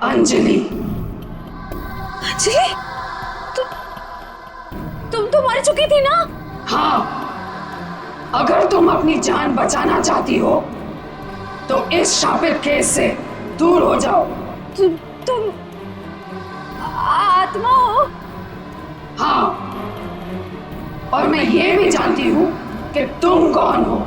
अंजलि। अंजलि, तुम तो मर चुकी थी ना? हाँ, अगर तुम अपनी जान बचाना चाहती हो तो इस शापित केस से दूर हो जाओ। तुम आत्मा हो? हाँ, और मैं ये भी जानती हूँ कि तुम कौन हो।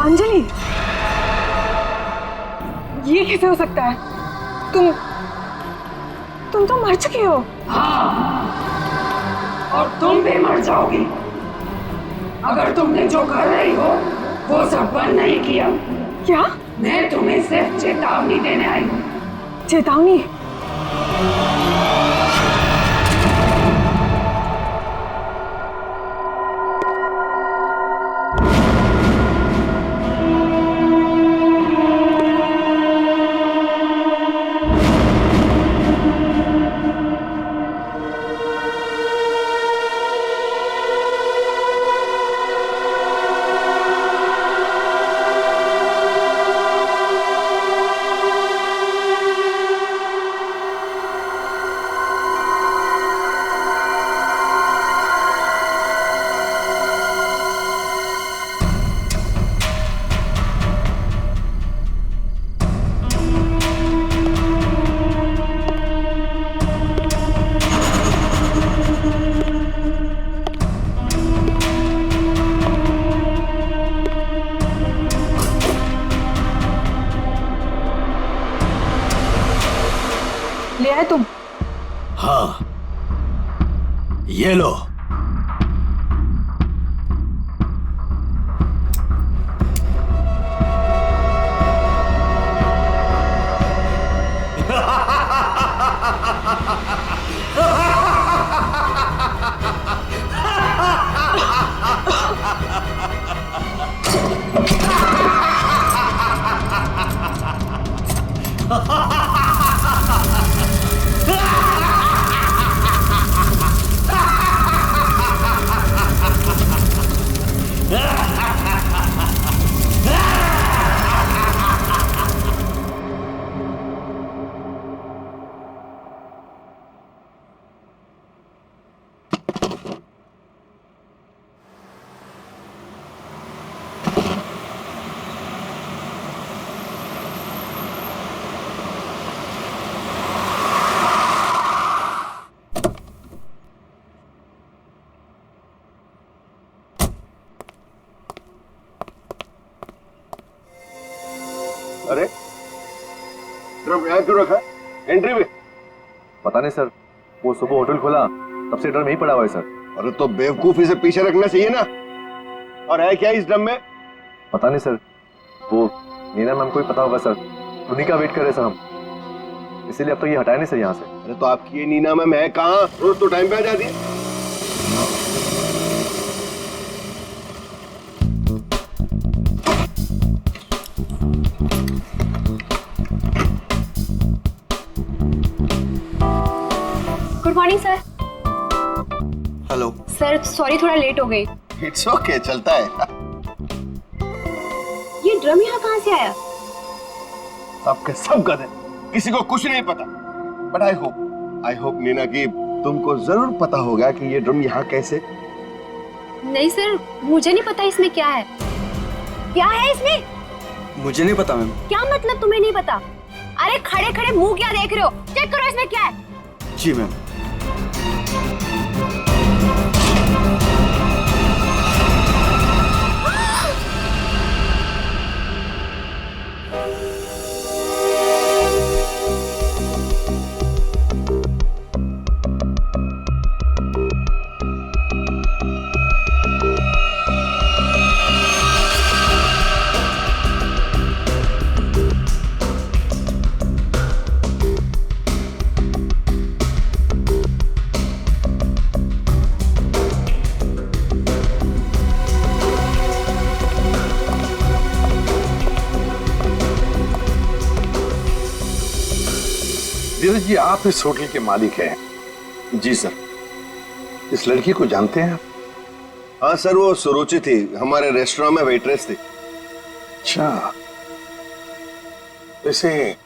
अंजलि, ये कैसे हो सकता है? तुम तो मर चुकी हो। हाँ, और तुम भी मर जाओगी अगर तुमने जो कर रही हो वो सब बंद नहीं किया। क्या? मैं तुम्हें सिर्फ चेतावनी देने आई हूँ। चेतावनी? ले आए तुम? हाँ, ये लो। अरे ड्रम यहाँ क्यों रखा? एंट्री में? पता नहीं सर, वो सुबह होटल खोला तब से ड्रम यहीं पड़ा हुआ है सर। अरे तो बेवकूफी से पीछे रखना चाहिए ना। और है क्या इस ड्रम में? पता नहीं सर, वो नीना मैम को ही पता होगा सर, उन्हीं का वेट कर रहे सर हम, इसीलिए अब तो ये हटाया नहीं सर यहाँ से। अरे तो आपकी ये नीना मैम है कहाँ? रोज तो टाइम पे आ जाती है। Good morning sir. Hello sir sorry, थोड़ा लेट हो गई। इट्स ओके, चलता है। ये ड्रम यहाँ कहाँ से आया? सबके सब गधे, किसी को कुछ नहीं पता। बट आई होप नीना की तुमको जरूर पता होगा कि ये ड्रम यहाँ कैसे। नहीं सर, मुझे नहीं पता इसमें क्या है। क्या है इसमें? मुझे नहीं पता मैम। क्या मतलब तुम्हें नहीं पता? अरे खड़े खड़े मुंह क्या देख रहे हो? चेक करो इसमें क्या है। जी मैम। धीरज जी, आप इस होटल के मालिक हैं? जी सर। इस लड़की को जानते हैं आप? हाँ सर, वो सुरुचि थी, हमारे रेस्टोरेंट में वेट्रेस थी। अच्छा, वैसे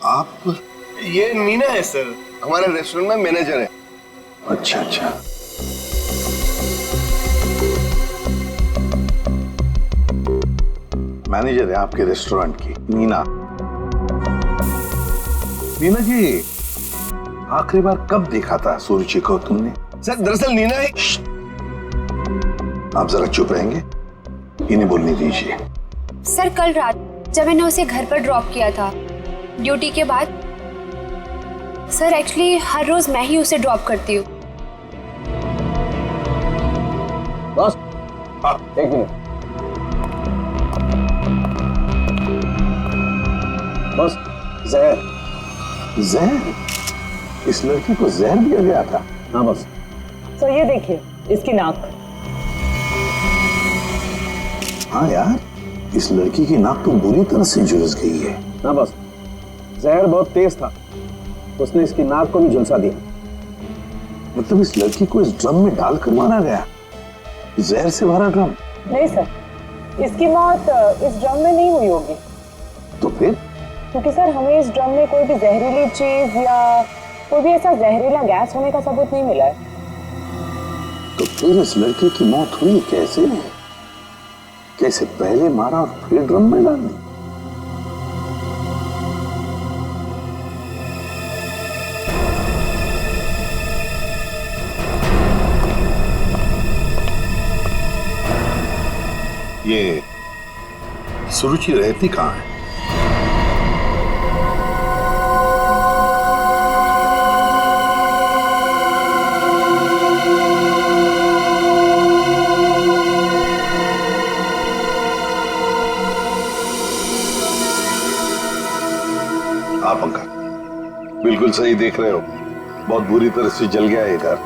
आप? ये नीना है सर, हमारे रेस्टोरेंट में मैनेजर है। अच्छा अच्छा। मैनेजर है आपके रेस्टोरेंट की, नीना। नीना जी, आखिरी बार कब देखा था सुरुचि को तुमने? सर दरअसल नीना है। आप जरा चुप रहेंगे, इन्हें बोलने दीजिए। सर कल रात जब मैंने उसे घर पर ड्रॉप किया था ड्यूटी के बाद। सर एक्चुअली हर रोज मैं ही उसे ड्रॉप करती हूँ। बस हाँ, 1 मिनट। बस जहर। जहर? इस लड़की को जहर दिया गया था? हाँ बस। तो ये देखिए इसकी नाक। हाँ यार, इस लड़की की नाक तो बुरी तरह से झुलस गई है। हाँ बस, जहर बहुत तेज था, उसने इसकी नाक को भी झुलसा दिया। मतलब इस लड़की को इस ड्रम में डालकर मारा गया? जहर से भरा ड्रम? नहीं सर, इसकी मौत इस ड्रम में नहीं हुई होगी। तो फिर? क्योंकि सर हमें इस ड्रम में कोई भी जहरीली चीज या कोई भी ऐसा जहरीला गैस होने का सबूत नहीं मिला है। तो फिर इस लड़की की मौत हुई कैसे? कैसे पहले मारा और फिर ड्रम में डाल दी? ये सुरुचि रहती कहाँ है? आप अंकल बिल्कुल सही देख रहे हो, बहुत बुरी तरह से जल गया है घर।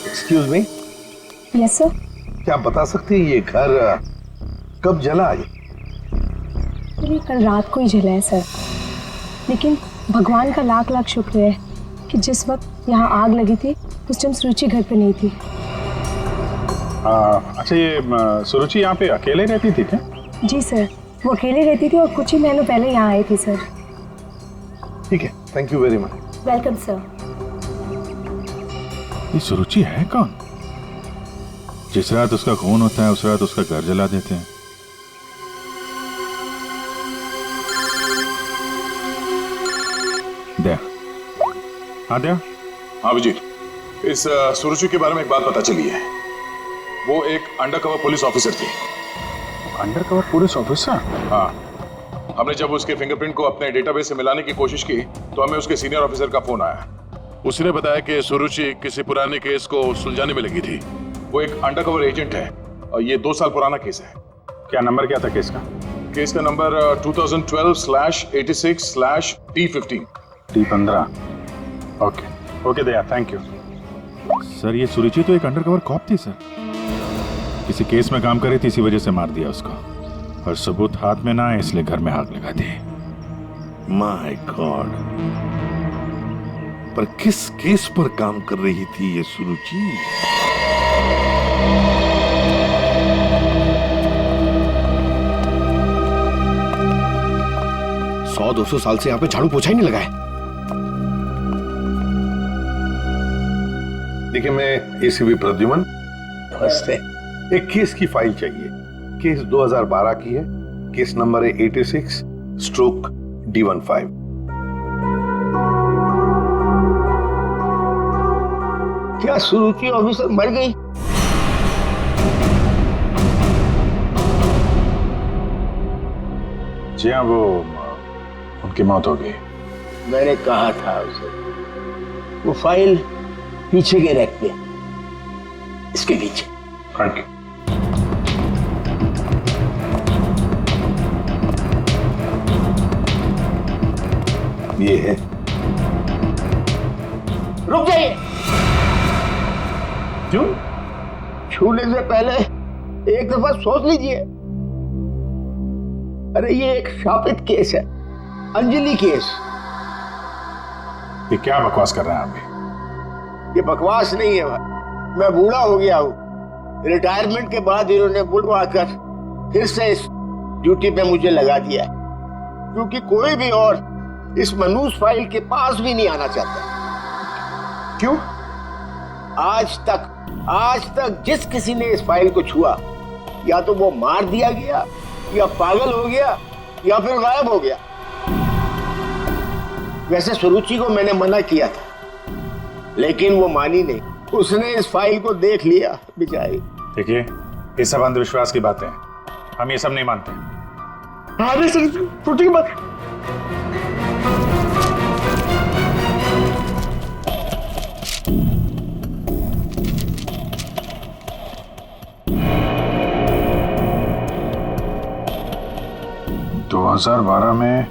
Excuse me. Yes sir. क्या आप बता सकते हैं ये घर कब जला? ये कल रात को ही जला है सर, लेकिन भगवान का लाख लाख शुक्र है कि जिस वक्त यहाँ आग लगी थी उस टाइम सुरुचि घर पे नहीं थी। अच्छा, ये सुरुचि यहाँ पे अकेले रहती थी क्या? जी सर, वो अकेले रहती थी और कुछ ही महीनों पहले यहाँ आई थी सर। ठीक है, thank you very much. Welcome sir. ये सुरुचि है कौन? जिस रात उसका खून होता है उस रात उसका घर जला देते हैं। दया। हाँ दया। हाँ विजय, इस सुरुचि के बारे में एक बात पता चली है। वो एक अंडरकवर पुलिस ऑफिसर थी। Undercover police officer? हाँ, हमने जब उसके फिंगरप्रिंट को अपने डेटाबेस से मिलाने की कोशिश की तो हमें उसके सीनियर ऑफिसर का फोन आया। उसने बताया कि सुरुचि किसी पुराने केस को सुलझाने में लगी थी। वो एक अंडरकवर एजेंट है और ये 2 साल पुराना केस है। क्या नंबर क्या था केस का? केस का number 2012/86/T15। T15। Okay okay Daya, thank you sir. ये सुरुचि तो एक अंडरकवर कॉप थी सर, किसी केस में काम कर रही थी, इसी वजह से मार दिया उसको, और सबूत हाथ में ना आए इसलिए घर में आग लगा दी। माय गॉड, पर किस केस पर काम कर रही थी ये सुरुचि? 100-200 साल से यहाँ पे झाड़ू पोछा ही नहीं लगा है। देखिए, मैं एसीपी प्रद्युमन, एक केस की फाइल चाहिए। केस 2012 की है, केस नंबर है 86/D15। क्या सुरुचि ऑफिसर मर गई? जी हाँ, वो उनकी मौत हो गई। मैंने कहा था उसे, वो फाइल पीछे के रैक पे, इसके पीछे। Thank you. ये है। रुक जाइए। क्यों? छूने से पहले एक दफा सोच लीजिए। अरे ये एक शापित केस है, अंजलि केस। ये क्या बकवास कर रहे हैं आप भी? ये बकवास नहीं है भाई, मैं बूढ़ा हो गया हूँ। रिटायरमेंट के बाद इन्होंने बुलवाकर फिर से इस ड्यूटी पे मुझे लगा दिया है, क्योंकि कोई भी और इस मनूस फाइल के पास भी नहीं आना चाहता। क्यों? आज तक जिस किसी ने इस फाइल को छुआ, या तो वो मार दिया गया, या पागल हो गया, या फिर गायब हो गया। वैसे सुरुचि को मैंने मना किया था, लेकिन वो मानी नहीं। उसने इस फाइल को देख लिया बेचारी। देखिए, ये सब अंधविश्वास की बातें हैं, हम ये सब नहीं मानते। अरे सर, छोटी की बात। तो 2012 में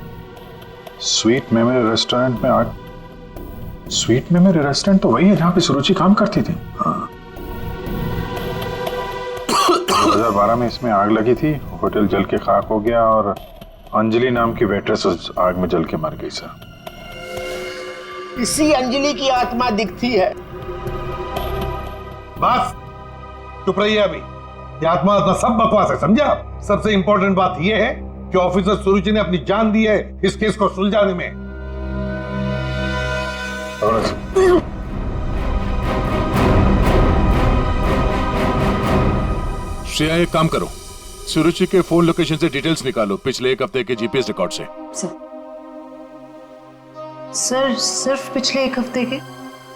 स्वीट मेमोरी रेस्टोरेंट में आग। स्वीट मेमोरी रेस्टोरेंट तो वही है जहां पे सुरुचि काम करती थी। हाँ। 2012 में इसमें आग लगी थी, होटल जल के खाक हो गया और अंजलि नाम की वेट्रेस उस आग में जल के मर गई सर। इसी अंजलि की आत्मा दिखती है। बस चुप रहिए अभी। ये आत्मा सब बकवास है, समझा? सबसे इंपॉर्टेंट बात यह है कि ऑफिसर सुरुचि ने अपनी जान दी है इस केस को सुलझाने में। श्रेया, एक काम करो, सुरुचि के फोन लोकेशन से डिटेल्स निकालो पिछले एक हफ्ते के जीपीएस रिकॉर्ड से। सर सिर्फ पिछले एक हफ्ते के?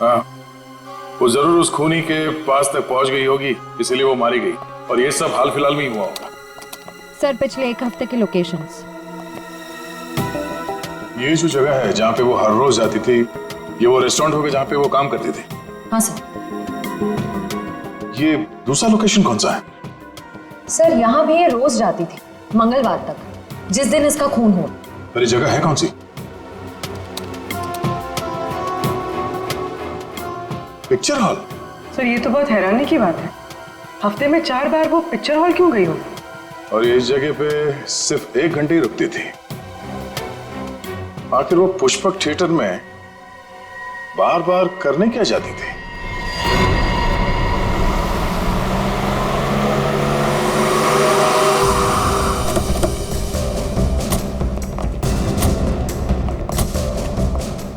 हाँ, वो जरूर उस खूनी के पास तक पहुंच गई होगी, इसलिए वो मारी गई, और ये सब हाल फिलहाल में ही हुआ होगा। सर पिछले एक हफ्ते के लोकेशंस। ये जो जगह है जहाँ पे वो हर रोज जाती थी, ये वो रेस्टोरेंट होगा जहाँ पे वो काम करती थी? हाँ सर। ये दूसरा लोकेशन कौन सा है? सर यहाँ भी ये रोज जाती थी, मंगलवार तक, जिस दिन इसका खून हुआ। पर ये जगह है कौन सी? Picture hall. सर ये तो बहुत हैरानी की बात है, हफ्ते में 4 बार वो पिक्चर हॉल क्यों गई होगी? और ये इस जगह पे सिर्फ 1 घंटे ही रुकती थी। आखिर वो पुष्पक थिएटर में बार बार करने क्या जाती थी?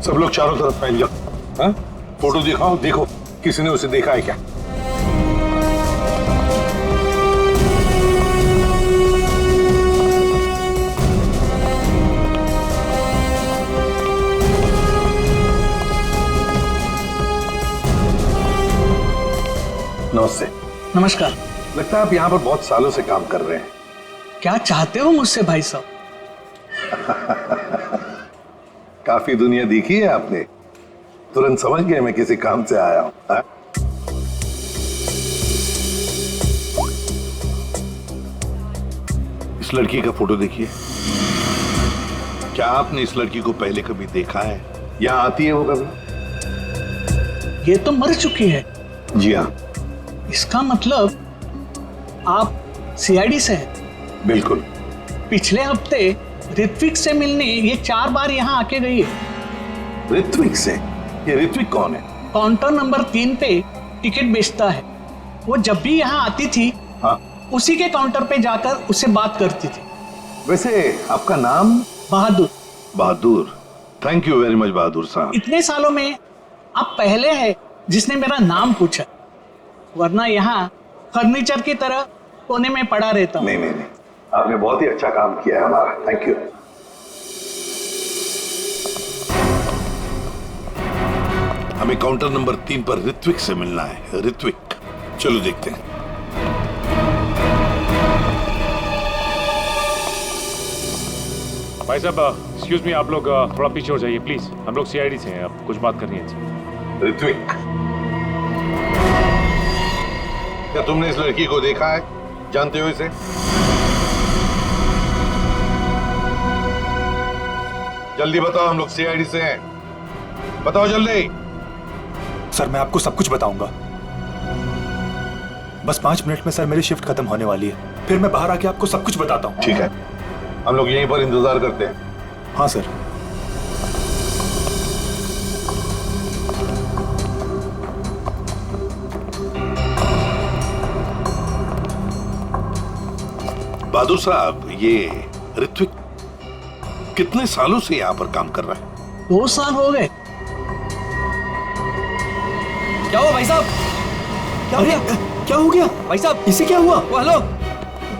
सब लोग चारों तरफ फैल जाओ। हाँ? फोटो दिखाओ, देखो किसी ने उसे देखा है क्या? नमस्ते। नमस्कार। लगता है आप यहाँ पर बहुत सालों से काम कर रहे हैं। क्या चाहते हो मुझसे भाई साहब? काफी दुनिया देखी है आपने, तुरंत समझ गए मैं किसी काम से आया हूँ। इस लड़की का फोटो देखिए। क्या आपने इस लड़की को पहले कभी देखा है? यहाँ आती है वो कभी? ये तो मर चुकी है। जी हाँ। इसका मतलब आप सीआईडी से हैं? बिल्कुल। पिछले हफ्ते ऋत्विक से मिलने ये 4 बार यहाँ आके गई है। ऋत्विक से? ये ऋत्विक कौन है? काउंटर नंबर 3 पे टिकट बेचता है। वो जब भी यहाँ आती थी, हाँ, उसी के काउंटर पे जाकर उससे बात करती थी। वैसे आपका नाम? बहादुर। बहादुर, थैंक यू वेरी मच बहादुर साहब। इतने सालों में आप पहले हैं जिसने मेरा नाम पूछा, वरना यहाँ फर्नीचर की तरह कोने में पड़ा रहता हूँ। नहीं, आपने बहुत ही अच्छा काम किया है हमारा, थैंक यू। हमें काउंटर नंबर 3 पर ऋत्विक से मिलना है। ऋत्विक, चलो देखते हैं। भाई साहब, एक्सक्यूज मी, आप लोग थोड़ा पीछे हो जाइए प्लीज। हम लोग सीआईडी से हैं, आप कुछ बात करनी है। ऋत्विक, क्या तुमने इस लड़की को देखा है? जानते हो इसे? जल्दी बताओ, हम लोग सीआईडी से हैं, बताओ जल्दी। सर मैं आपको सब कुछ बताऊंगा, बस 5 मिनट में सर मेरी शिफ्ट खत्म होने वाली है, फिर मैं बाहर आके आपको सब कुछ बताता हूँ। ठीक है, हम लोग यहीं पर इंतजार करते हैं। हाँ सर। बहादुर साहब, ये ऋत्विक कितने सालों से यहाँ पर काम कर रहा है? 2 साल हो गए। क्या हुआ भाई साहब? क्या हो गया? क्या हो गया भाई साहब? इसे क्या हुआ? हेलो,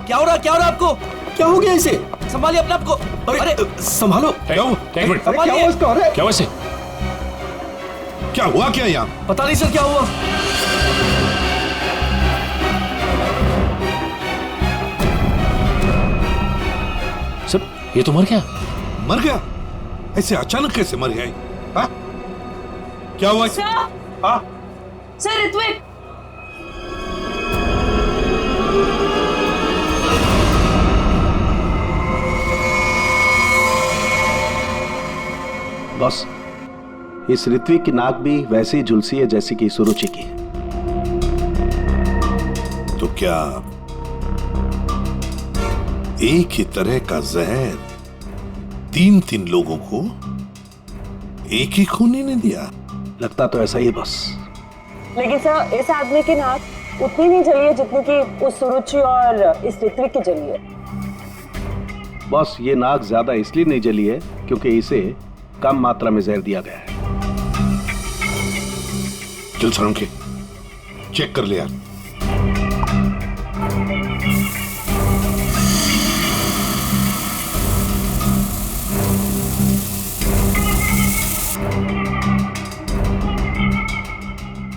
क्या हो रहा आपको? क्या हो गया इसे? संभालिए अपने आप को। अरे संभालो। क्या हुआ? क्या हुआ इसको? अरे क्या हुआ इसे? क्या हुआ क्या यहाँ? पता नहीं सर क्या हुआ। सर ये तो मर गया। मर गया? ऐसे अचानक कैसे मर गया? हाँ? क्या हुआ? हाँ? सर ऋत्विक, बॉस, इस ऋत्विक की नाक भी वैसे ही झुलसी है जैसी कि सुरुचि की। तो क्या एक ही तरह का जहर 3 लोगों को एक ही खूनी ने दिया? लगता तो ऐसा ही है बॉस। लेकिन सर इस आदमी की नाक उतनी नहीं जली है जितनी कि उस सुरुचि और इस ऋत्विक की जली है। बॉस, ये नाक ज्यादा इसलिए नहीं जली है क्योंकि इसे कम मात्रा में जहर दिया गया है। चल सारंग, चेक कर ले यार।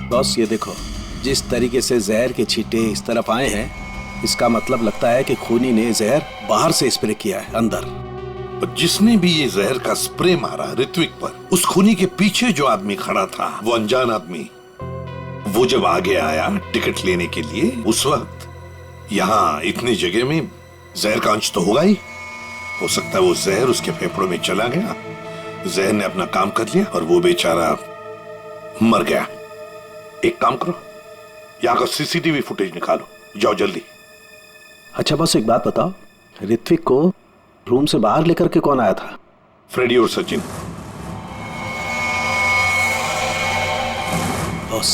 बॉस ये देखो, जिस तरीके से जहर के छींटे इस तरफ आए हैं, इसका मतलब लगता है कि खूनी ने जहर बाहर से स्प्रे किया है अंदर। जिसने भी ये जहर का स्प्रे मारा ऋत्विक पर, उस खूनी के पीछे जो आदमी खड़ा था, वो अनजान आदमी, वो जब आगे आया टिकट लेने के लिए, उस वक्त यहाँ इतनी जगह में जहर का अंश तो होगा ही। हो सकता है वो जहर उसके फेफड़ों में चला गया, जहर ने अपना काम कर लिया और वो बेचारा मर गया। एक काम करो, यहाँ का सीसीटीवी फुटेज निकालो, जाओ जल्दी। अच्छा बस एक बात बताओ, ऋत्विक को रूम से बाहर लेकर के कौन आया था? फ्रेडी और सचिन। बॉस,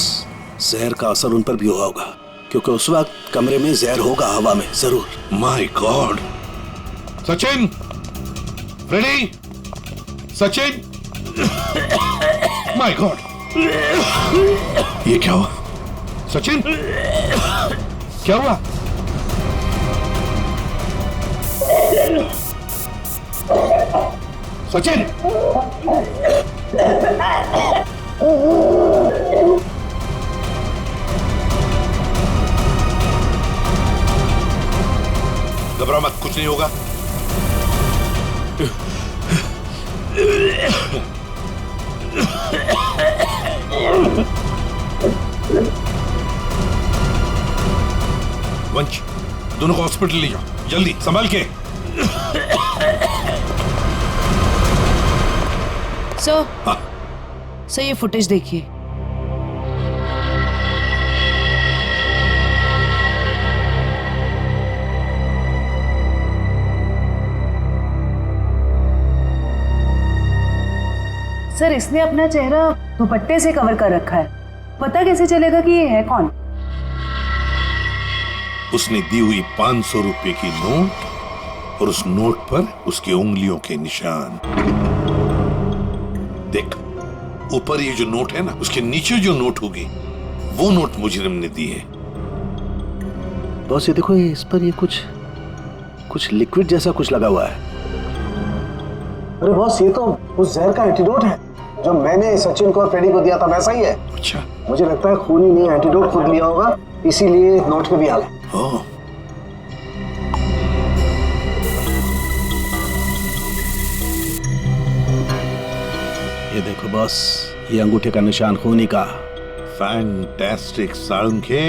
जहर का असर उन पर भी हुआ होगा क्योंकि उस वक्त कमरे में जहर होगा हवा में जरूर। My god! Sachin, Freddie, Sachin, my god! ये क्या हुआ? सचिन, क्या हुआ? सचिन! घबरा मत, कुछ नहीं होगा। वंश, दोनों को हॉस्पिटल ले जाओ, जल्दी संभाल के। सर, सर ये फुटेज देखिए। सर इसने अपना चेहरा दुपट्टे से कवर कर रखा है, पता कैसे चलेगा कि ये है कौन? उसने दी हुई 500 रुपए की नोट और उस नोट पर उसकी उंगलियों के निशान। देख, ऊपर ये जो नोट है ना, उसके नीचे जो नोट होगी वो नोट मुजरिम ने दी है। बॉस ये देखो, इस पर ये कुछ लिक्विड जैसा कुछ लगा हुआ है। अरे बॉस, ये तो उस जहर का एंटीडोट है जो मैंने सचिन को और फ्रेडी को दिया था, वैसा ही है। अच्छा, मुझे लगता है खूनी ने एंटीडोट खुद लिया होगा, इसीलिए नोट पे भी हाल है। ये देखो बॉस, ये अंगूठे का निशान खूनी का। फैंटास्टिक साळुंखे,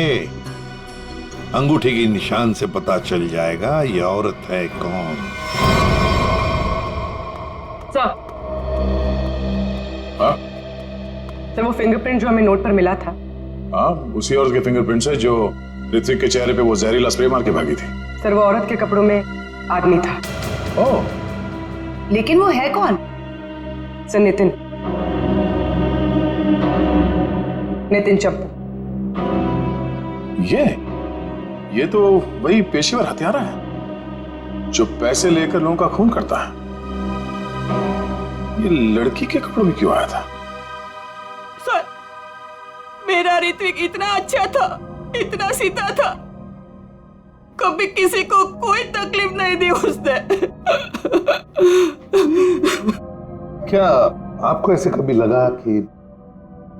अंगूठे के निशान से पता चल जाएगा ये औरत है कौन। सर, हाँ? सर वो फिंगरप्रिंट जो हमें नोट पर मिला था, हाँ, उसी औरत के फिंगरप्रिंट्स है जो ऋत्विक के चेहरे पे वो जहरीला स्प्रे मार के भागी थी। सर वो औरत के कपड़ों में आदमी था। ओह, लेकिन वो है कौन? सर नितिन, नितिन चप्पू। ये तो वही पेशेवर हत्यारा है जो पैसे लेकर लोगों का खून करता है। ये लड़की के कपड़ों में क्यों आया था? सर, मेरा ऋत्विक इतना अच्छा था, इतना सीधा था, कभी किसी को कोई तकलीफ नहीं दी उसने। क्या आपको ऐसे कभी लगा कि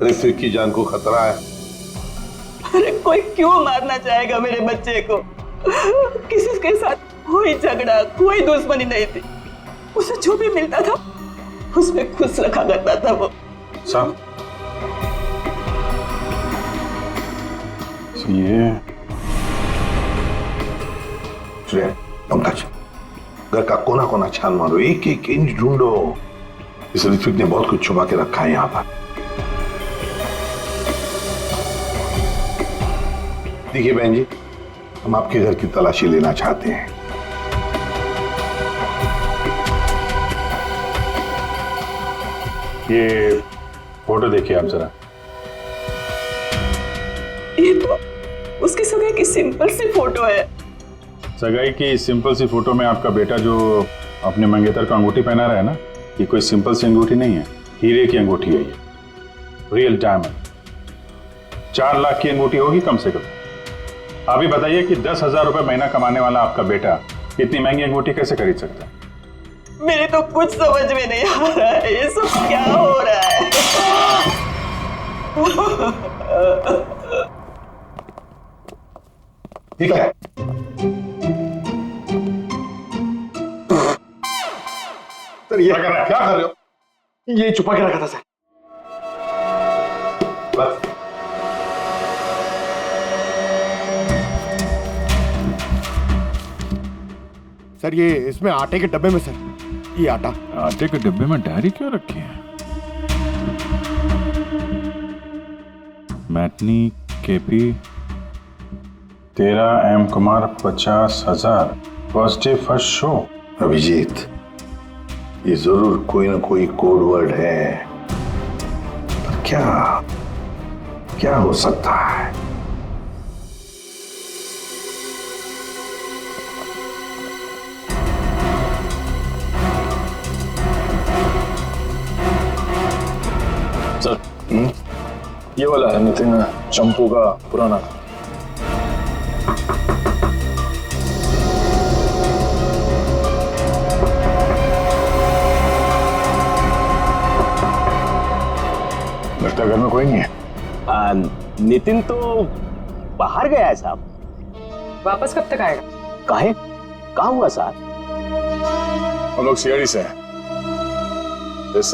ऋत्विक की जान को खतरा है? अरे कोई क्यों मारना चाहेगा मेरे बच्चे को? किसी के साथ कोई झगड़ा, कोई दुश्मनी नहीं थी। उसे जो भी मिलता था उसमें खुश रखा करता था वो। साहब, ये पंकज, घर का कोना कोना छान मारो, एक एक इंच ढूंढो। इस ऋत्विक ने बहुत कुछ छुपा के रखा है यहाँ पर। देखिए बहन जी, हम आपके घर की तलाशी लेना चाहते हैं। ये फोटो देखिए आप जरा। ये तो उसकी सगाई की सिंपल सी फोटो है। सगाई की सिंपल सी फोटो में आपका बेटा जो अपने मंगेतर को अंगूठी पहना रहा है ना, ये कोई सिंपल सी अंगूठी नहीं है, हीरे की अंगूठी है ये, रियल डायमंड। 4 लाख की अंगूठी होगी कम से कम। अभी बताइए कि 10,000 रुपए महीना कमाने वाला आपका बेटा इतनी महंगी अंगूठी कैसे खरीद सकता है? मेरे तो कुछ समझ में नहीं आ रहा है, ये सब क्या हो रहा है? ठीक है, सर ये क्या कर रहे हो? ये छुपा के रखा था सर। बस सर ये इसमें आटे के डब्बे में सर, ये आटे के डब्बे में डायरी क्यों रखी है? Matinee KP 13 M Kumar 50,000 first day first show. Abhijit, ये जरूर कोई ना कोई कोड वर्ड है, पर क्या हो सकता है? सर, ये वाला है नितिन चंपू का पुराना। लगता है घर में कोई नहीं है। नितिन तो बाहर गया है साहब। वापस कब तक आएगा? काहे? कहाँ हुआ साहब? हम लोग सीआईडी से हैं, इस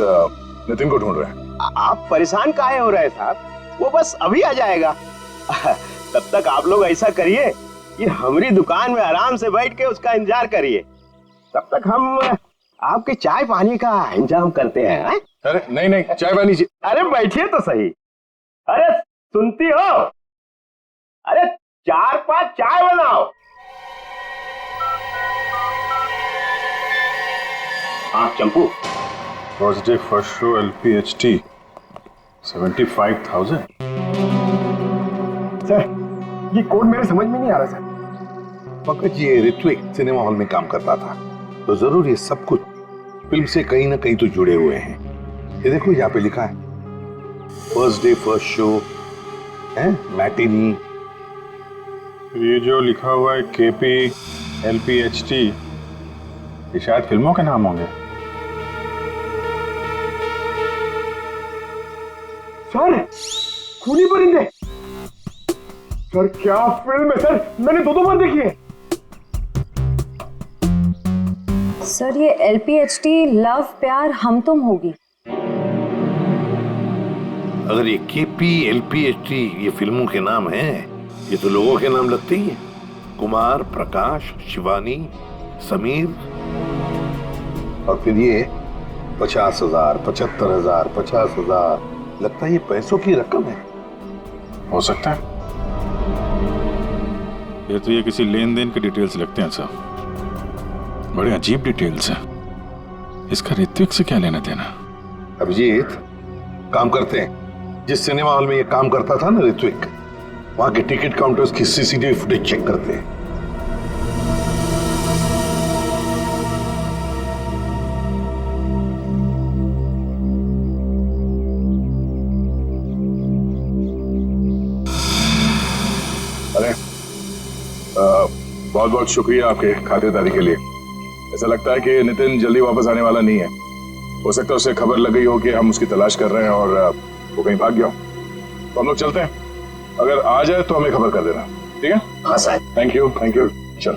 नितिन को ढूंढ रहे हैं। आप परेशान काहे हो रहे हैं साहब? वो बस अभी आ जाएगा। तब तक आप लोग ऐसा करिए कि हमारी दुकान में आराम से बैठ के उसका इंतजार करिए, तब तक हम आपके चाय पानी का इंतजाम करते हैं। अरे नहीं, चाय पानी। अरे बैठिए तो सही। अरे सुनती हो? अरे 4-5 चाय बनाओ। हाँ Champu, first day first show LPHT 75,000। Sir ये कोड मेरे समझ में नहीं आ रहा सर। पंकज, ये ऋत्विक सिनेमा हॉल में काम करता था, तो जरूर ये सब कुछ फिल्म से कहीं ना कहीं तो जुड़े हुए हैं। ये देखो, यहाँ पे लिखा है फर्स्ट डे फर्स्ट शो है, मैटिनी। ये जो लिखा हुआ है KP LPHT, ये शायद फिल्मों के नाम होंगे। सर खूनी परिंदे, सर क्या फिल्म है सर, मैंने 2 बार देखी है। सर ये LPHT लव प्यार हम तुम होगी। अगर ये KP LPHT ये फिल्मों के नाम हैं, ये तो लोगों के नाम लगते ही हैं। कुमार, प्रकाश, शिवानी, समीर, और फिर ये 50,000, 75,000, 50,000, लगता है ये पैसों की रकम है। हो सकता है। ये तो ये किसी लेन देन के डिटेल्स लगते हैं साहब। बड़े अजीब डिटेल्स हैं। इसका ऋत्विक से क्या लेना देना? अभिजीत, काम करते हैं। जिस सिनेमा हॉल में ये काम करता था ना ऋत्विक, वहां के टिकट काउंटर्स की सीसीटीवी फुटेज चेक करते हैं। अरे बहुत बहुत शुक्रिया आपके खातिरदारी के लिए। ऐसा लगता है कि नितिन जल्दी वापस आने वाला नहीं है। हो सकता है उसे खबर लग गई हो कि हम उसकी तलाश कर रहे हैं और वो कहीं भाग गया हो। तो हम लोग चलते हैं, अगर आ जाए तो हमें खबर कर देना, ठीक है? हाँ sir. Thank you, thank you. चल।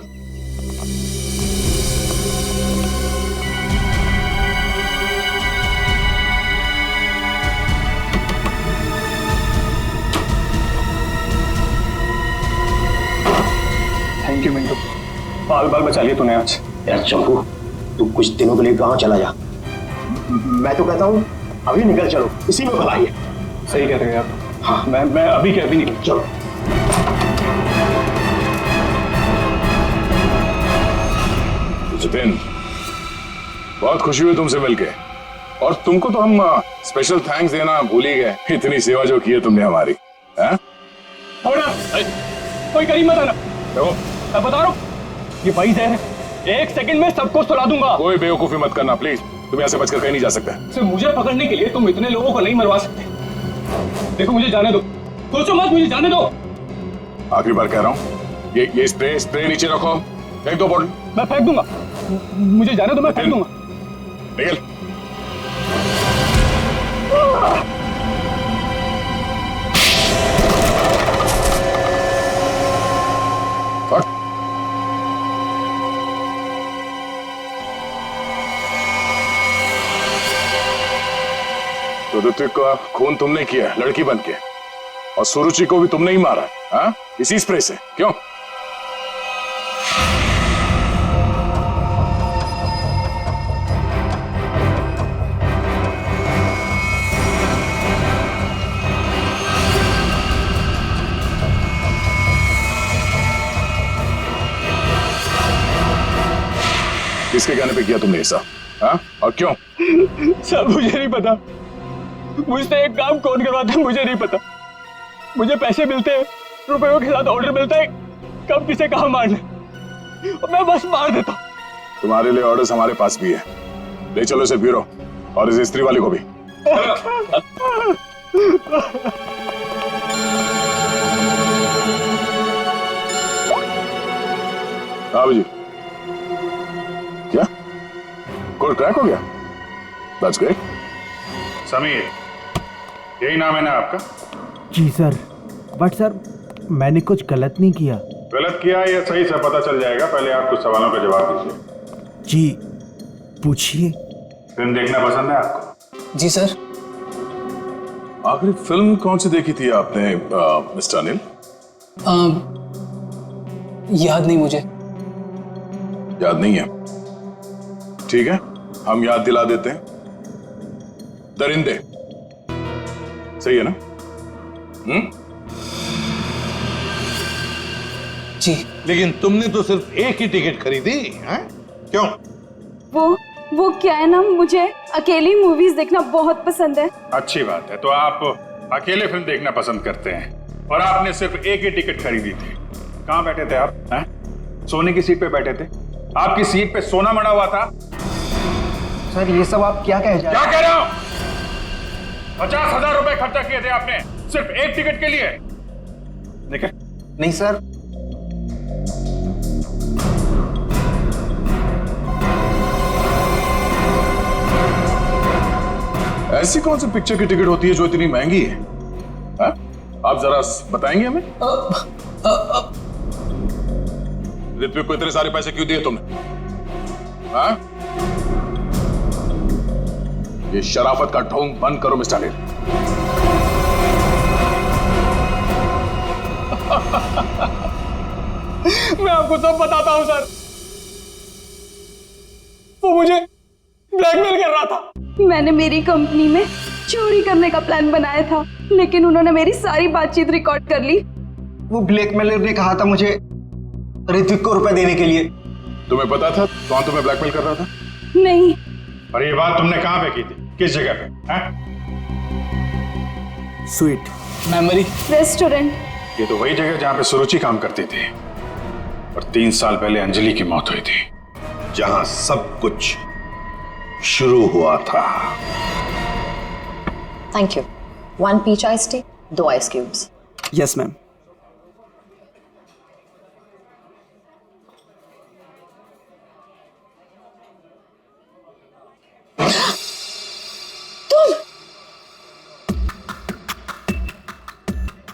थैंक यू मिंटू, बाल बाल बचा लिए तूने आज। यार चंपू, तू कुछ दिनों के लिए गांव चला जा। मैं तो कहता हूँ अभी निकल चलो, इसी में भलाई है। सही कह रहे हैं आप। हाँ, मैं अभी के अभी निकल। चलो। जितेन, बहुत खुशी हुई तुमसे मिलके, और तुमको तो हम स्पेशल थैंक्स देना भूल ही गए। इतनी सेवा जो की है तुमने हमारी। कोई करीब मत आना। देखो, मैं बता रहा हूँ, ये भाई जहर है, 1 सेकंड में सबको सुला दूंगा। कोई बेवकूफी मत करना प्लीज, तुम यहाँ से बचकर कहीं नहीं जा सकते। सिर्फ मुझे पकड़ने के लिए तुम इतने लोगों को नहीं मरवा सकते। देखो मुझे जाने दो, सोचो मत, मुझे जाने दो। आखिरी बार कह रहा हूँ, ये स्प्रे नीचे रखो, फेंक दो बॉटल। मैं फेंक दूंगा, मुझे जाने दो, मैं फेंक दूंगा। निकल। तो ऋत्विक का खून तुमने किया लड़की बन के, और सुरुचि को भी तुमने ही मारा, हाँ? इसी स्प्रे से, क्यों? किसके कहने पे किया तुमने ऐसा, हाँ? और क्यों? सब मुझे नहीं पता, मुझसे एक काम कौन करवाता है मुझे नहीं पता। मुझे पैसे मिलते हैं, रुपयों के साथ ऑर्डर मिलता है, कब किसे कहाँ मारना, और मैं बस मार देता हूँ। तुम्हारे लिए ऑर्डर्स हमारे पास भी है, ले चलो इसे ब्यूरो, और इस स्त्री वाले को भी। हाँ जी, क्या कोड क्रैक हो गया? That's great. समीर, यही नाम है ना आपका? जी सर, बट सर मैंने कुछ गलत नहीं किया। गलत किया या सही से पता चल जाएगा, पहले आप कुछ सवालों का जवाब दीजिए। जी पूछिए। फिल्म देखना पसंद है आपको? जी सर। आखिरी फिल्म कौन सी देखी थी आपने मिस्टर अनिल? याद नहीं मुझे। याद नहीं है? ठीक है, हम याद दिला देते हैं। दरिंदे, सही है ना? जी। लेकिन तुमने तो सिर्फ एक ही टिकट खरीदी है, क्यों? वो क्या है ना, मुझे अकेली मूवीज देखना बहुत पसंद है। अच्छी बात है, तो आप अकेले फिल्म देखना पसंद करते हैं, और आपने सिर्फ एक ही टिकट खरीदी थी। कहाँ बैठे थे आप? हैं? सोने की सीट पे बैठे थे? आपकी सीट पे सोना मड़ा हुआ था? सर ये सब आप क्या कह क्या कह रहे हो? 50,000 रुपए खर्चा किए थे आपने सिर्फ एक टिकट के लिए। निकल। नहीं सर। ऐसी कौन सी पिक्चर की टिकट होती है जो इतनी महंगी है? हा? आप जरा बताएंगे हमें? ऋत्विक को इतने सारे पैसे क्यों दिए तुमने? हाँ? ये शराफत का ढोंग बंद करो मिस्टर अनिल। मैं आपको सब बताता हूं सर, वो मुझे ब्लैकमेल कर रहा था। मैंने मेरी कंपनी में चोरी करने का प्लान बनाया था, लेकिन उन्होंने मेरी सारी बातचीत रिकॉर्ड कर ली। वो ब्लैकमेलर ने कहा था मुझे ऋत्विक को रुपए देने के लिए, तुम्हें पता था कौन तुम्हें ब्लैकमेल कर रहा था? नहीं। और ये बात तुमने कहां पे की थी, किस जगह पे? Sweet memory restaurant. ये तो वही जगह जहां पे सुरुचि काम करती थी और 3 साल पहले अंजलि की मौत हुई थी, जहां सब कुछ शुरू हुआ था। Thank you. 1 peach ice tea, 2 ice cubes. Yes ma'am.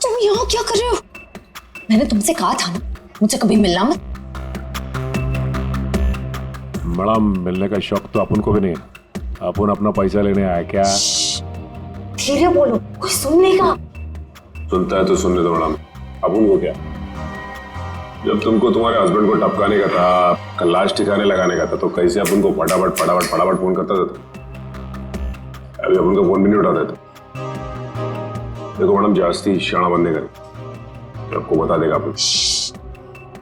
तुम यहाँ क्या कर रहे हो? मैंने तुमसे कहा था ना मुझसे कभी मिलना मत। मैडम, मिलने का शौक तो अपन को भी नहीं है। अपन अपना पैसा लेने आया क्या? धीरे बोलो, कोई सुन लेगा। सुनता है तो सुनने दो मैडम। अपन को क्या, जब तुमको तुम्हारे हस्बैंड को टपकाने का था, लाश ठिकाने लगाने का था, तो कैसे अपन को फटाफट फटाफट फटाफट फोन करता था? अभी अपन का फोन भी नहीं उठाते थे। देखो मैडम, जास्ती शाणा बनने का आपको बता देगा अपन।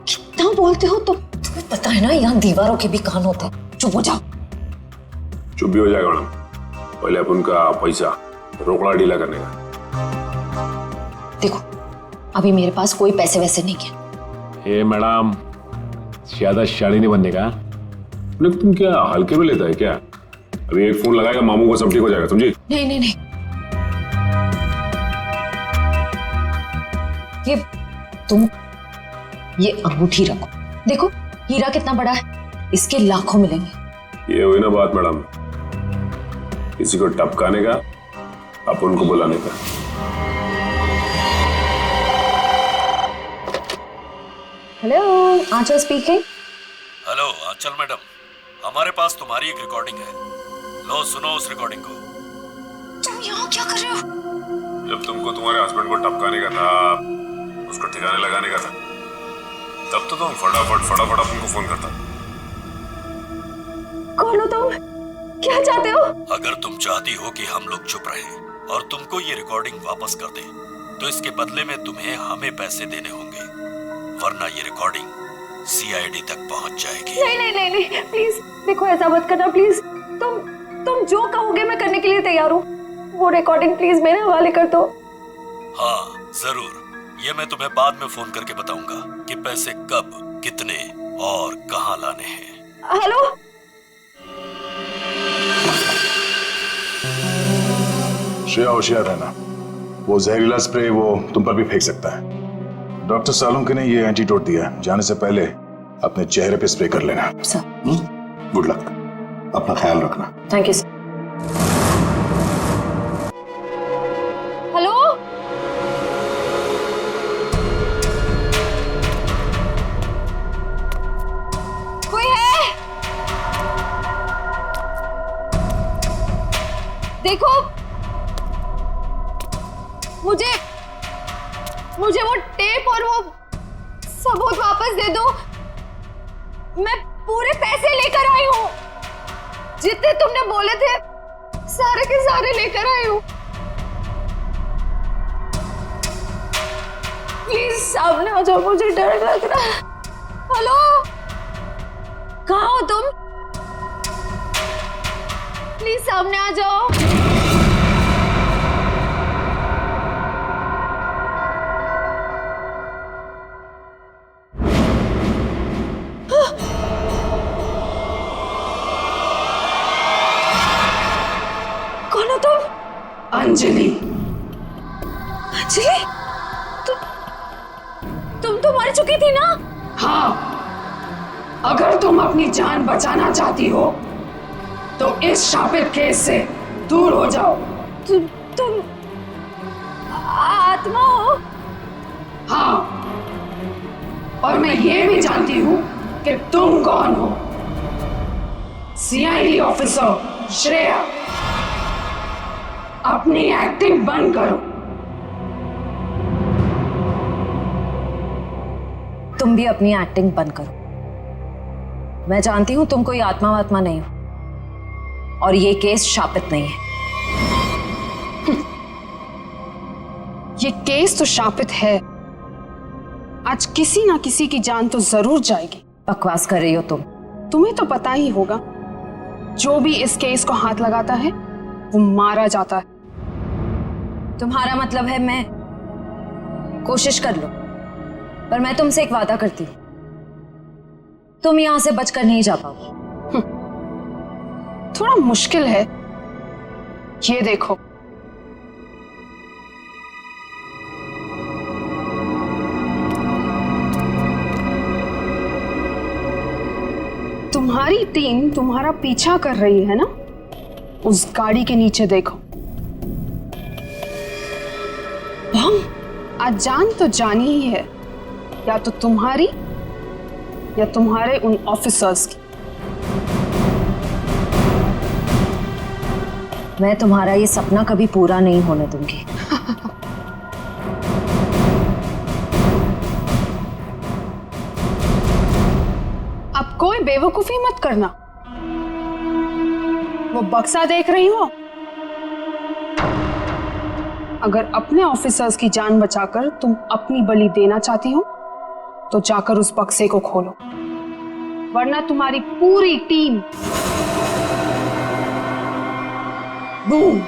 कितना बोलते हो तुम? तुम्हें पता है ना यहाँ दीवारों के भी कान होते हैं। चुप हो जाओ। चुप भी हो जाएगा मैडम, पहले अपन का पैसा रोकड़ा ढीला करने का। देखो अभी मेरे पास कोई पैसे वैसे नहीं है। ए मैडम, ज्यादा शाड़ी नहीं बनने का। लेकिन तुम क्या हल्के में लेता है क्या? अभी एक फोन लगाएगा मामू को सब ठीक हो जाएगा, समझी? नहीं नहीं नहीं, तुम ये अंगूठी रखो। देखो हीरा कितना बड़ा है, इसके लाखों मिलेंगे। ये हुई ना बात मैडम, किसी को टपकाने का, अपन को बुलाने का। हेलो, आंचल स्पीकिंग। हेलो आंचल मैडम, हमारे पास तुम्हारी एक रिकॉर्डिंग है, लो सुनो उस रिकॉर्डिंग को। तुम यहाँ क्या कर रहे हो? जब तुमको तुम्हारे हस्बैंड को टपकाने का था, उसको ठिकाने लगाने का था, तब तो तुम फटाफट अपन को फोन करता। कौन हो तुम? क्या चाहते हो? अगर तुम चाहती हो कि हम लोग चुप रहें और तुमको ये रिकॉर्डिंग वापस कर दें, तो इसके बदले में तुम्हें हमें पैसे देने होंगे, वरना ये रिकॉर्डिंग सीआईडी तक पहुंच जाएगी। नहीं नहीं नहीं नहीं, प्लीज देखो ऐसा मत करना प्लीज। तुम जो कहोगे मैं करने के लिए तैयार हूँ। वो रिकॉर्डिंग प्लीज मेरे हवाले कर दो। हाँ जरूर, ये मैं तुम्हें बाद में फोन करके बताऊंगा कि पैसे कब, कितने और कहाँ लाने हैं। हेलो, श्रेया होशियार रहना, वो जहरीला स्प्रे वो तुम पर भी फेंक सकता है। डॉक्टर सालुंके ने ये एंटीडोट दिया, जाने से पहले अपने चेहरे पे स्प्रे कर लेना। गुड लक, अपना ख्याल रखना। Thank you sir. हेलो, कोई है? देखो मुझे वो टेप और वो सबूत वापस दे दो। मैं पूरे पैसे लेकर आई हूँ, जितने तुमने बोले थे सारे के सारे लेकर आई हूँ। प्लीज सामने आ जाओ, मुझे डर लग रहा है। हेलो, कहाँ हो तुम? प्लीज सामने आ जाओ। कौन हो तुम? अंजलि। अंजलि, तुम तो मर चुकी थी ना? हाँ, अगर तुम अपनी जान बचाना चाहती हो तो इस शापित केस से दूर हो जाओ। तुम आत्मा हो? हाँ, और मैं ये भी जानती हूँ कि तुम कौन हो। सीआईडी ऑफिसर श्रेया, अपनी एक्टिंग बंद करो। तुम भी अपनी एक्टिंग बंद करो। मैं जानती हूं तुम कोई आत्मा वात्मा नहीं हो और ये केस शापित नहीं है। ये केस तो शापित है, आज किसी ना किसी की जान तो जरूर जाएगी। बकवास कर रही हो तुम। तुम्हें तो पता ही होगा, जो भी इस केस को हाथ लगाता है वो मारा जाता है। तुम्हारा मतलब है मैं कोशिश कर लो, पर मैं तुमसे एक वादा करती हूँ, तुम यहां से बचकर नहीं जा पाओगे। थोड़ा मुश्किल है, ये देखो। तुम्हारी टीम तुम्हारा पीछा कर रही है ना, उस गाड़ी के नीचे देखो। बम आज जान तो जानी ही है, या तो तुम्हारी या तुम्हारे उन ऑफिसर्स की। मैं तुम्हारा ये सपना कभी पूरा नहीं होने दूंगी। अब कोई बेवकूफी मत करना। वो बक्सा देख रही हो, अगर अपने ऑफिसर्स की जान बचाकर तुम अपनी बलि देना चाहती हो तो जाकर उस बक्से को खोलो, वरना तुम्हारी पूरी team boom.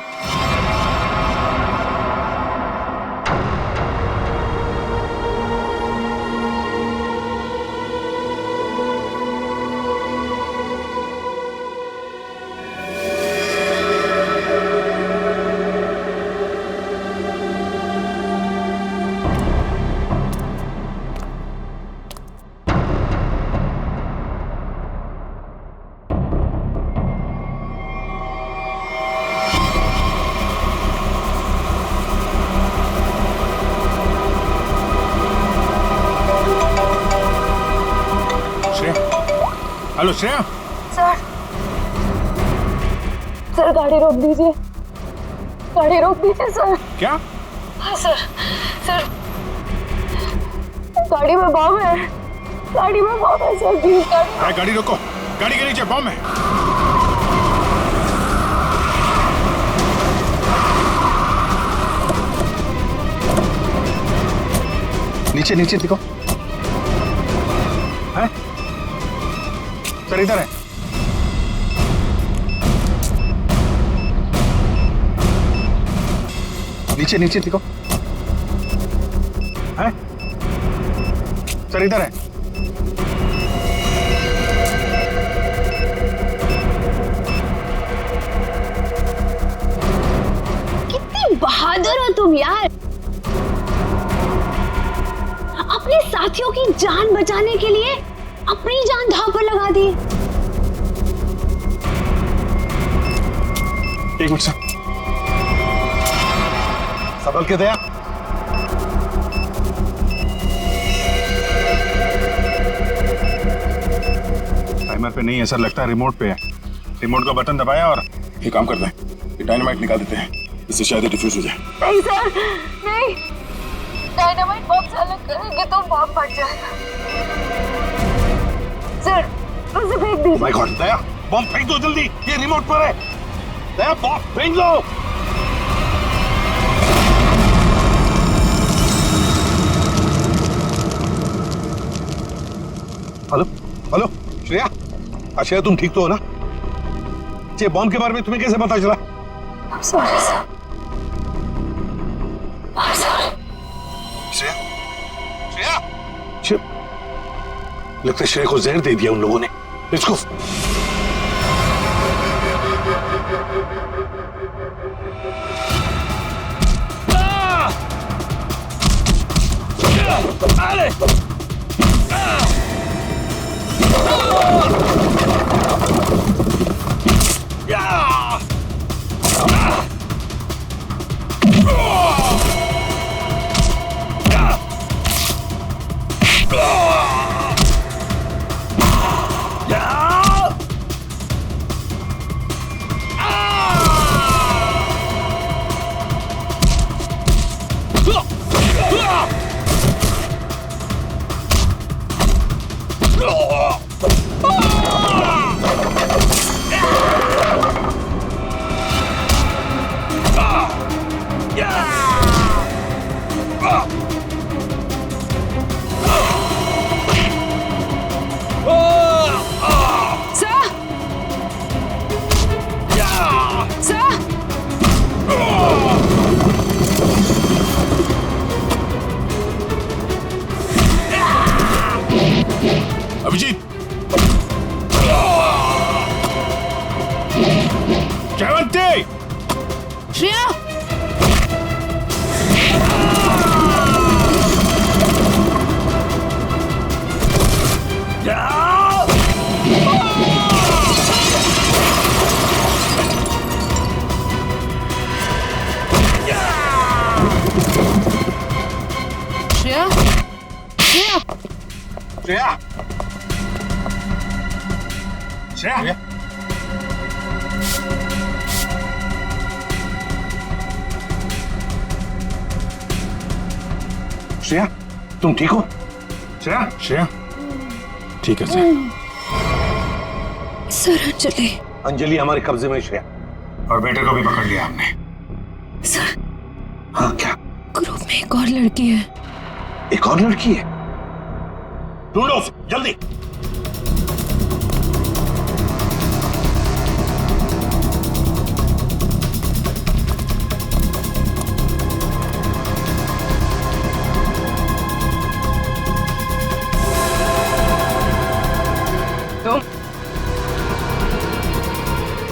Hello Shreya. Sir गाड़ी रोक दीजिए, गाड़ी रोक दीजिए सर। क्या? हाँ सर, गाड़ी में बम है, गाड़ी में बम है सर। प्लीज गाड़ी रोको, गाड़ी के नीचे बम है। नीचे नीचे दिखो। है सर, इधर है। नीचे नीचे दिखो। है सर, इधर है। कितनी बहादुर हो तुम यार, अपने साथियों की जान बचाने के लिए अपनी जान दांव पर लगा दी। एक मिनट सर, संभल के दया। टाइमर पे नहीं है सर, लगता है रिमोट पे है। रिमोट का बटन दबाया और ये काम करते हैं, ये डायनामाइट निकाल देते हैं, इससे शायद डिफ्यूज हो जाए। नहीं सर, नहीं, डायनामाइट बम से अलग करेंगे तो बम फट जाएगा। सर उसे फेंक दीजिए। माय गॉड, दया बम फेंक दो जल्दी, ये रिमोट पर है। दया बम फेंक लो। हेलो हेलो श्रेया, श्रेया तुम ठीक तो हो ना? ये बम के बारे में तुम्हें कैसे पता चला? I'm sorry sir, I'm sorry। Shreya, Shreya, लगता है श्रेया को जहर दे दिया उन लोगों ने। इसको अरे जयवंती! श्रेया! श्रेया! श्रेया! श्रेया! श्रेया! श्रेया, तुम ठीक हो? श्रेया? श्रेया? ठीक है सर। सर अंजलि। अंजलि हमारे कब्जे में, श्रेया। और बेटे को भी पकड़ लिया हमने। सर। हाँ क्या? ग्रुप में एक और लड़की है। एक और लड़की है? ढूंढो उसे, जल्दी। तुम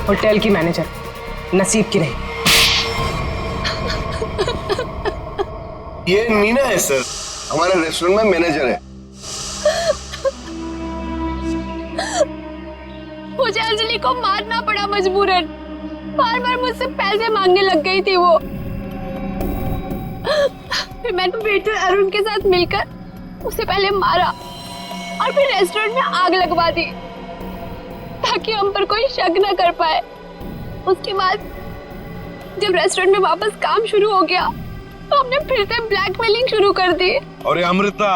होटल की मैनेजर नसीब की नहीं। ये मीना है सर, हमारे रेस्टोरेंट में मैनेजर है। मुझे अंजलि को मारना पड़ा मजबूरन। बार बार मुझसे पैसे मांगने लग गई थी वो। फिर मैंने वेटर अरुण के साथ मिलकर उसे पहले मारा और फिर रेस्टोरेंट में आग लगवा दी ताकि हम पर कोई शक न कर पाए। उसके बाद जब रेस्टोरेंट में वापस काम शुरू हो गया तो हमने फिर से ब्लैकमेलिंग शुरू कर दी। और अमृता,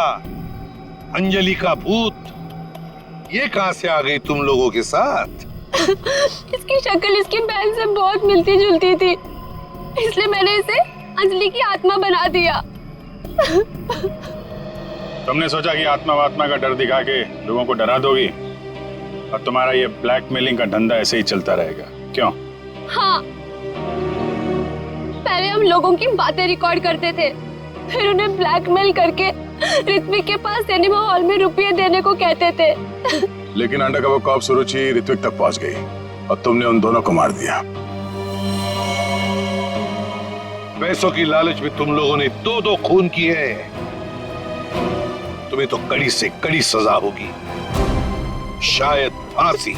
अंजलि का भूत ये कहां से आ गई तुम लोगों के साथ? इसकी शक्ल इसकी बहन से बहुत मिलती जुलती थी, इसलिए मैंने इसे अंजलि की आत्मा बना दिया। तुमने सोचा कि आत्मा वात्मा का डर दिखा के लोगों को डरा दोगी और तुम्हारा ये ब्लैकमेलिंग का धंधा ऐसे ही चलता रहेगा, क्यों? हाँ, पहले हम लोगों की बातें रिकॉर्ड करते थे, फिर उन्हें ब्लैकमेल करके ऋत्विक के पास सिनेमा हॉल में रुपये देने को कहते थे। लेकिन अंडरकवर कॉप सुरुचि ऋत्विक तक पहुंच गई और तुमने उन दोनों को मार दिया। पैसों की लालच में तुम लोगों ने दो खून किए हैं। तुम्हें तो कड़ी से कड़ी सजा होगी, शायद फांसी।